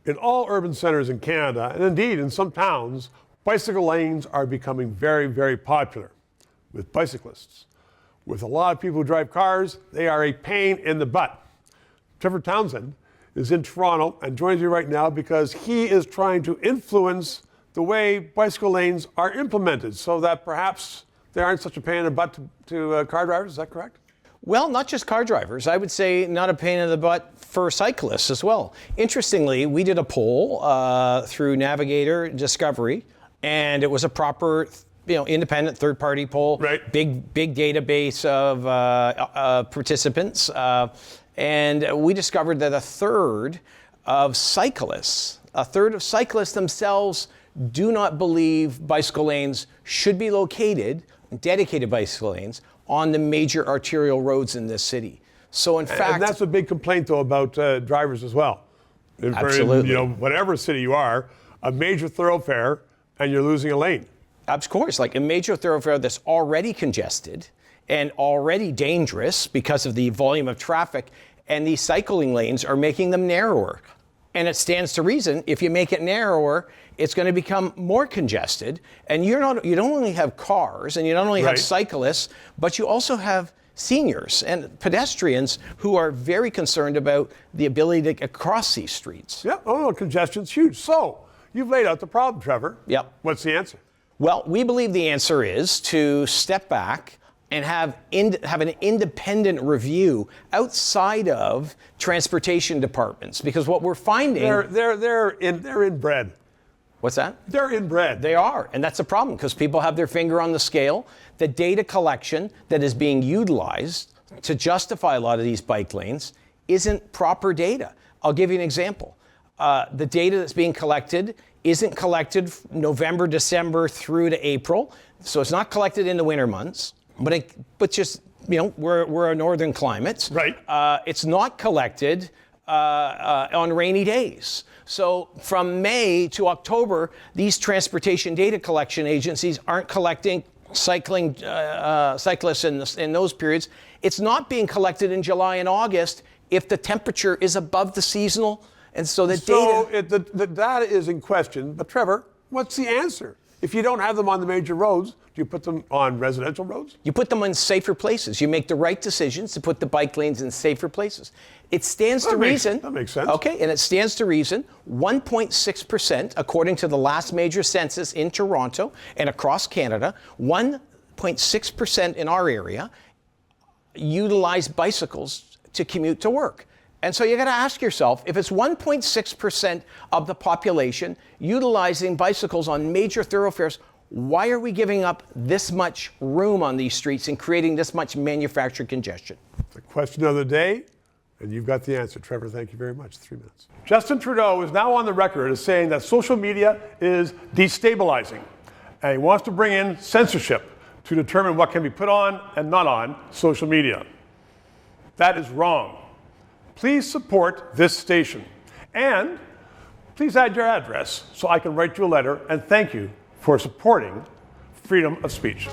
In all urban centers in Canada, and indeed in some towns, bicycle lanes are becoming very, very popular with bicyclists. With a lot of people who drive cars, they are a pain in the butt. Trevor Townsend is in Toronto and joins me right now because he is trying to influence the way bicycle lanes are implemented so that perhaps they aren't such a pain in the butt to car drivers. Is that correct? Well, not just car drivers. I would say not a pain in the butt for cyclists as well. Interestingly, we did a poll through Navigator Discovery, and it was a proper, independent third-party poll. Right. Big database of participants, and we discovered that a third of cyclists themselves do not believe bicycle lanes should be located, dedicated bicycle lanes, on the major arterial roads in this city. So in fact... And that's a big complaint, though, about drivers as well. Absolutely. Whatever city you are, a major thoroughfare, and you're losing a lane. Of course, like a major thoroughfare that's already congested and already dangerous because of the volume of traffic, and these cycling lanes are making them narrower. And it stands to reason, if you make it narrower, it's going to become more congested. And you don't only have cars and you don't only have cyclists, but you also have seniors and pedestrians who are very concerned about the ability to get across these streets. Yep. Oh, congestion's huge. So you've laid out the problem, Trevor. Yep. What's the answer? Well, we believe the answer is to step back and have an independent review outside of transportation departments, because what we're finding... They're inbred. What's that? They're inbred. They are, and that's a problem because people have their finger on the scale. The data collection that is being utilized to justify a lot of these bike lanes isn't proper data. I'll give you an example. The data that's being collected isn't collected November, December through to April, so it's not collected in the winter months. But just, we're a northern climate. Right. It's not collected on rainy days. So from May to October, these transportation data collection agencies aren't collecting cyclists in those periods. It's not being collected in July and August if the temperature is above the seasonal. And so the data is in question. But Trevor, what's the answer? If you don't have them on the major roads, do you put them on residential roads? You put them in safer places. You make the right decisions to put the bike lanes in safer places. It stands to reason. That makes sense. Okay, and it stands to reason 1.6%, according to the last major census in Toronto and across Canada, 1.6% in our area utilize bicycles to commute to work. And so you got to ask yourself, if it's 1.6% of the population utilizing bicycles on major thoroughfares, why are we giving up this much room on these streets and creating this much manufactured congestion? The question of the day, and you've got the answer. Trevor, thank you very much. 3 minutes. Justin Trudeau is now on the record as saying that social media is destabilizing, and he wants to bring in censorship to determine what can be put on and not on social media. That is wrong. Please support this station. And please add your address so I can write you a letter and thank you for supporting freedom of speech.